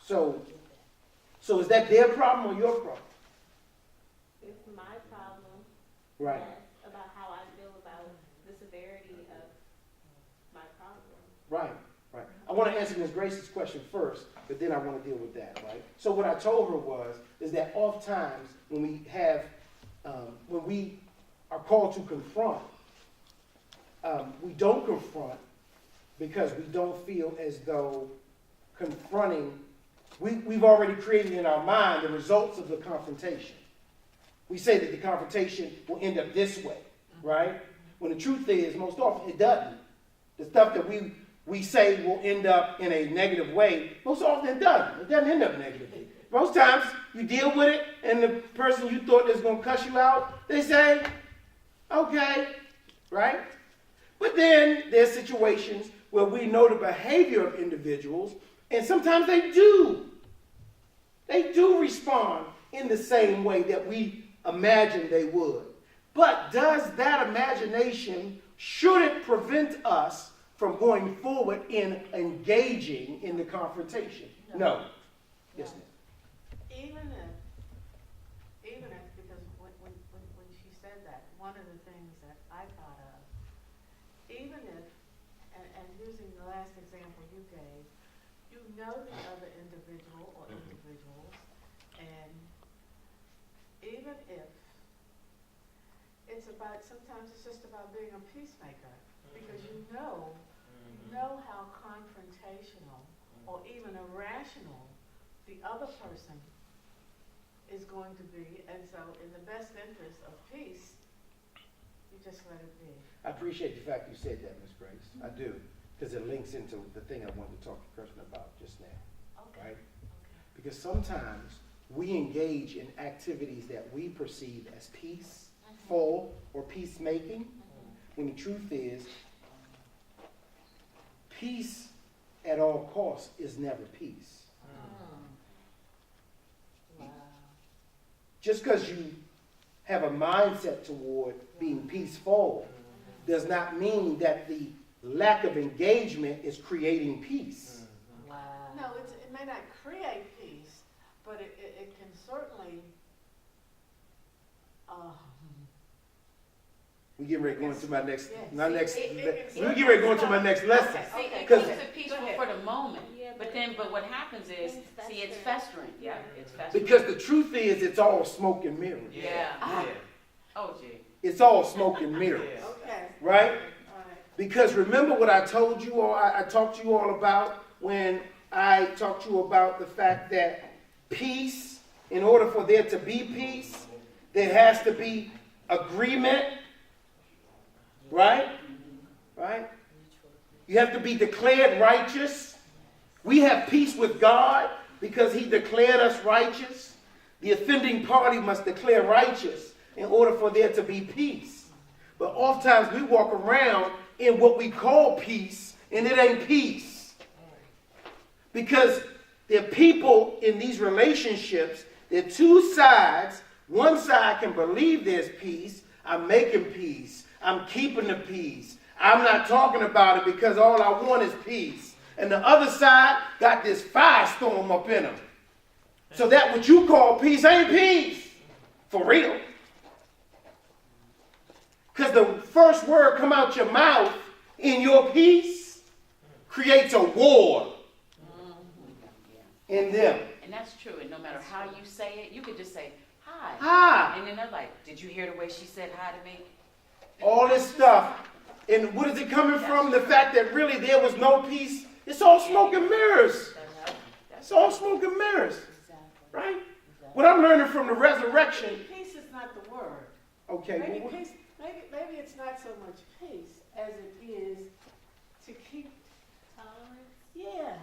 So is that their problem or your problem? It's my problem. Right. Yes, about how I feel about the severity of my problem. Right. I want to answer Ms. Grace's question first, but then I want to deal with that, right? So what I told her is that oftentimes when we are called to confront, we don't confront because we don't feel as though confronting, we've already created in our mind the results of the confrontation. We say that the confrontation will end up this way, right? When the truth is, most often it doesn't. The stuff that we say will end up in a negative way, most often it doesn't. It doesn't end up negatively. Most times you deal with it and the person you thought was going to cuss you out, they say, okay, right? But then there's situations where we know the behavior of individuals, and sometimes they do. They do respond in the same way that we imagine they would. But does that imagination, should it prevent us from going forward in engaging in the confrontation? No. Yes, ma'am. Even if, because when she said that, one of the things that I thought of, even if, and using the last example you gave, you know the other individual or individuals, and even if it's about, sometimes it's just about being a peacemaker, because you know how confrontational or even irrational the other person is going to be, and so in the best interest of peace, you just let it be. I appreciate the fact you said that, Ms. Grace. I do, because it links into the thing I wanted to talk to Kirsten about just now, Okay. right? Because sometimes we engage in activities that we perceive as peaceful or peacemaking, when the truth is, peace at all costs is never peace. Just because you have a mindset toward being peaceful does not mean that the lack of engagement is creating peace. No, it may not create peace, but it can certainly, We get ready to go into my next, Yes. we get ready to go into my next lesson. See, it Because- keeps it peaceful for the moment, Yeah, but what happens is, see, it's festering. Yeah, it's festering. Because the truth is, it's all smoke and mirrors. Yeah. Oh, gee. It's all smoke and mirrors, okay, right? all right. Because remember what I told you, or I talked to you all about when I talked to you about the fact that peace, in order for there to be peace, there has to be agreement, right? Right? You have to be declared righteous. We have peace with God because he declared us righteous. The offending party must declare righteous in order for there to be peace. But oftentimes we walk around in what we call peace, and it ain't peace. Because there are people in these relationships, there are two sides. One side can believe there's peace. I'm making peace. I'm keeping the peace. I'm not talking about it because all I want is peace. And the other side got this firestorm up in them. So that what you call peace ain't peace. For real. Because the first word come out your mouth in your peace creates a war in them. And that's true. And no matter how you say it, you could just say, hi. Hi. And then they're like, did you hear the way she said hi to me? All this stuff. And what is it coming from? The fact that really there was no peace. It's all smoke and mirrors. It's all smoke and mirrors. Right? What I'm learning from the resurrection. Peace is not the word. Okay. Maybe well, peace, maybe it's not so much peace as it is to keep, Tolerance. yeah.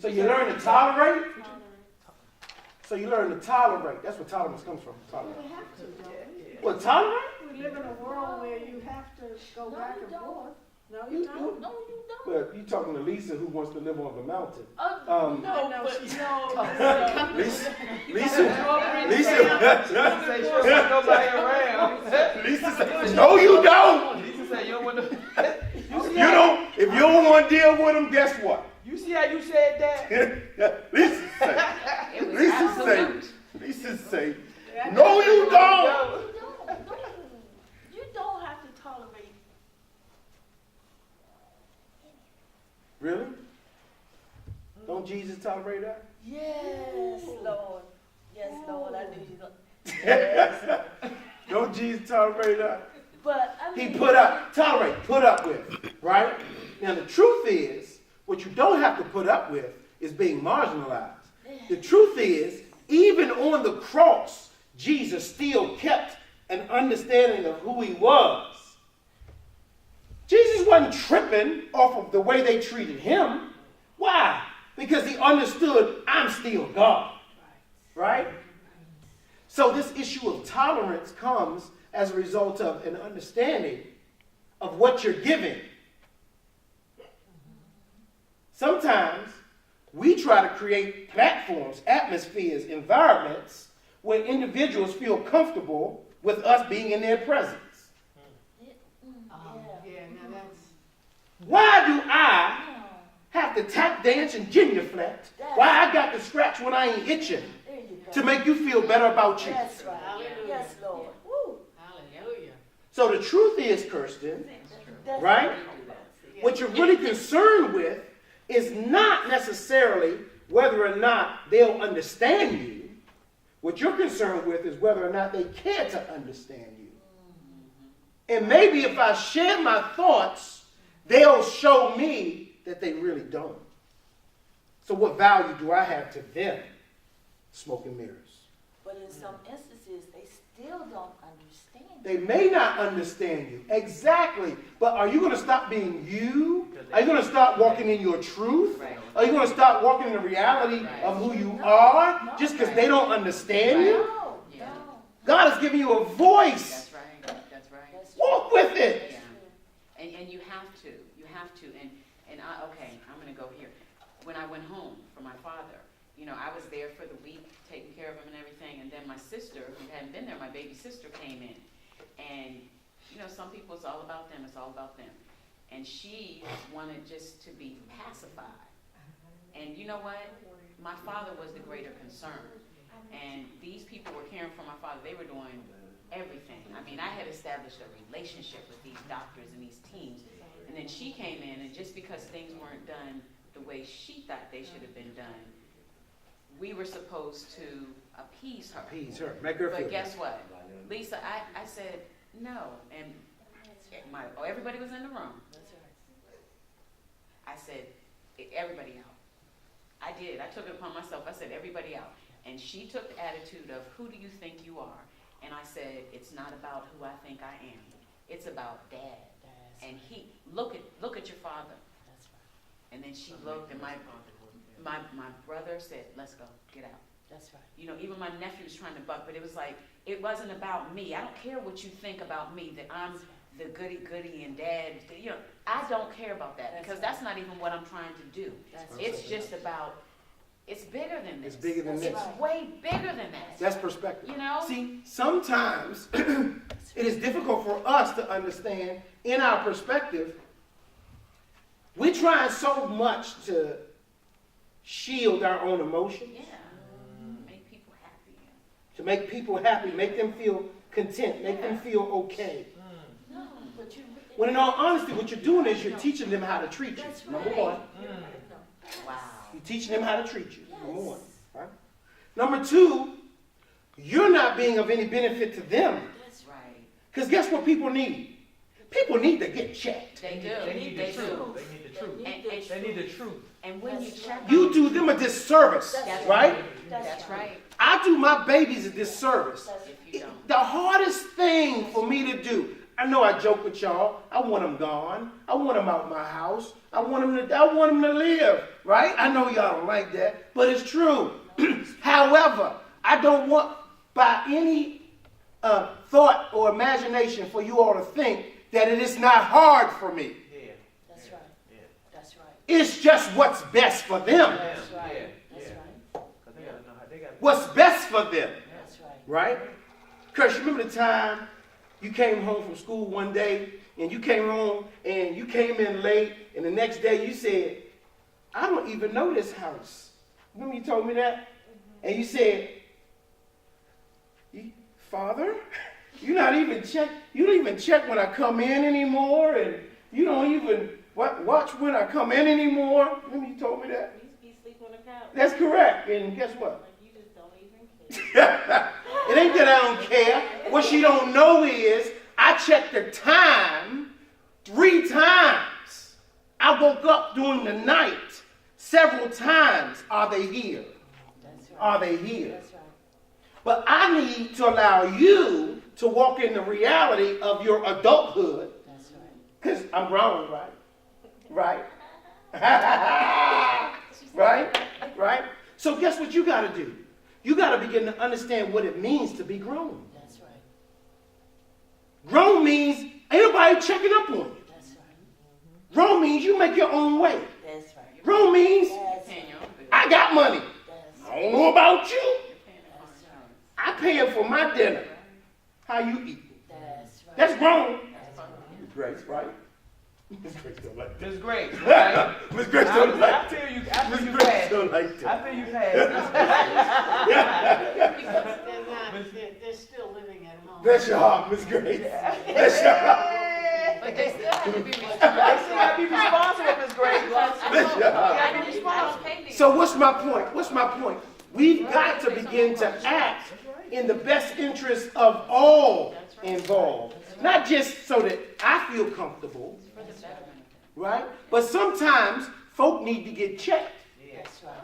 so you learn to tolerate. Tolerance. So you learn to tolerate. That's where tolerance comes from. Well, Tolerate. we have to, don't we? Well, tolerate? We live in a world where you have to go back and forth. No, you You- don't. No, you don't. Well, you're talking to Lisa who wants to live on the mountain. No, No, but she's Lisa, Say she don't want nobody around. Lisa said, no, you don't. Lisa said you don't want to. You don't. If you don't want to deal with them, guess what? You see how you said that? Lisa say. It was Lisa say. absolute. Lisa say. No, you don't. You don't have to tolerate. Really? Don't Jesus tolerate that? Yes, Lord. Yes, Lord. I knew you were going. Yes. Don't Jesus tolerate that? But I mean, He put up with, right? Now the truth is, what you don't have to put up with is being marginalized. The truth is, even on the cross, Jesus still kept an understanding of who he was. Jesus wasn't tripping off of the way they treated him. Why? Because he understood, I'm still God. Right? So this issue of tolerance comes as a result of an understanding of what you're giving. Sometimes we try to create platforms, atmospheres, environments where individuals feel comfortable with us being in their presence. Yeah, now that's. Why do I have to tap dance and genuflect? Why I got to scratch when I ain't itching there you go. to make you feel better about you? That's right. Hallelujah. Yes, Lord. Woo. Hallelujah. So the truth is, Kirsten, That's right? Yeah. What you're really concerned with is not necessarily whether or not they'll understand you. What you're concerned with is whether or not they care to understand you. And maybe if I share my thoughts, they'll show me that they really don't. So what value do I have to them? Smoke and mirrors. But in some instances, they still don't understand. They may not understand you. Exactly. But are you going to stop being you? Are you going to start walking in your truth? Right. Are you going to start walking in the reality of who you are just because they don't understand you? No, Yeah. no. God has given you a voice. That's right. That's right. That's Walk with it. Yeah. And you have to. You have to. And I, okay, I'm going to go here. When I went home for my father, you know, I was there for the week, taking care of him and everything. And then my sister, who hadn't been there, my baby sister, came in. And, you know, some people, it's all about them. It's all about them. And she wanted just to be pacified. And you know what? My father was the greater concern. And these people were caring for my father. They were doing everything. I mean, I had established a relationship with these doctors and these teams. And then she came in, and just because things weren't done the way she thought they should have been done, we were supposed to appease her. Appease her. Make her feel But guess better. what? Lisa, I said no. And everybody was in the room. That's right. I said, everybody out. I did. I took it upon myself. I said, everybody out. And she took the attitude of, who do you think you are? And I said, it's not about who I think I am. It's about Dad. And he, look at your father. That's right. And then she looked, and my brother said, let's go, get out. That's right. You know, even my nephew was trying to buck, but it was like, it wasn't about me. I don't care what you think about me, that I'm the goody and Dad. You know, I don't care about that, That's because right. that's not even what I'm trying to do. That's It's just about, it's bigger than this. It's bigger than That's this. right. Way bigger than that. That's perspective. You know? See, sometimes it is difficult for us to understand in our perspective. We're trying so much to shield our own emotions, Yeah. Make people happy. to make people happy, make them feel content, make them feel okay. No, but you. When in all honesty, what you're doing is you're teaching them how to treat you. That's Number right. one. Wow. You're teaching them how to treat you. Number one. Yes. Right? Number two, you're not being of any benefit to them. That's Right. Because guess what people need? People need to get checked. They do. They need the They truth. do. They need the truth. And They need the truth. And when you That's check right. You do them a disservice, That's right? That's right. I do my babies a disservice. If you don't. The hardest thing for me to do, I know I joke with y'all, I want them gone. I want them out my house. I want them to live, right? I know y'all don't like that, but it's true. However, I don't want by any thought or imagination for you all to think that it is not hard for me. Yeah. That's right. Yeah. That's right. It's just what's best for them. That's Yeah. right. Yeah. That's Yeah. right. 'Cause they gotta know how they gotta. What's best for them, That's right. right? Chris, you remember the time you came home from school one day and you came home and you came in late, and the next day you said, I don't even know this house. Remember you told me that? And you said, Father, you don't even check when I come in anymore, and you don't even watch when I come in anymore. Remember you told me that? You used to be asleep on the couch. That's correct. And guess what? Like you just don't even care. It ain't that I don't care. What she don't know is I checked the time 3 times. I woke up during the night several times. Are they here? That's right. Are they here? That's right. But I need to allow you to walk in the reality of your adulthood. That's right. Because I'm grown, right? Right? Right? Right? So guess what you got to do? You got to begin to understand what it means to be grown. That's right. Grown means ain't nobody checking up on you. That's right. Grown means you make your own way. That's right. Grown means That's Paying your own bills. I got money. That's I don't know about you. You're paying the car That's insurance. I paying for my dinner. How you eat? That's right. That's grown. That's right. Miss Grace, right? Miss Grace don't like Miss Grace, right? Miss Grace don't I like feel you. I Miss feel you Grace past. don't like that. I feel you past. They're still living at home. Bless your heart, Miss Grace. Bless your heart. But they still have to be They responsible. still gotta be responsible, Miss Grace. Bless your heart. I don't pay the- So what's my point? What's my point? We've got to begin to act in the best interest of all involved. Not just so that I feel comfortable, For the betterment of them. right? But sometimes folk need to get checked. That's right.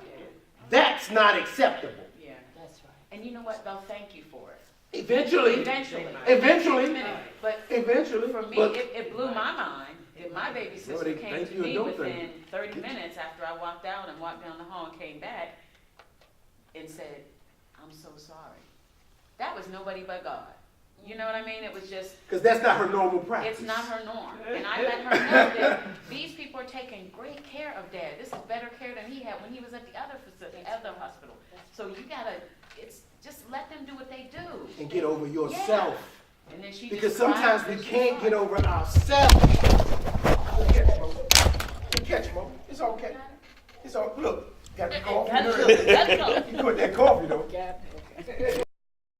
That's not acceptable. Yeah. That's right. And you know what? They'll thank you for it. Eventually, Eventually. eventually, But eventually. for me, But it blew my mind that my baby Well, sister they came thank to you and me don't thank within 30 minutes after I walked out and walked down the hall and came back and said, I'm so sorry. That was nobody but God. You know what I mean? It was just, because that's not her normal practice. it's not her norm. And I let her know that these people are taking great care of Dad. This is better care than he had when he was at the other facility, other hospital. So you gotta, it's, just let them do what they do. And get over yourself. And then she Because just cried sometimes we and she can't cried. get over ourselves. Good catch, Mo. Good catch, Mo. It's okay. It's all, look, got the coffee. That's good. That's good. You put that coffee, though. Got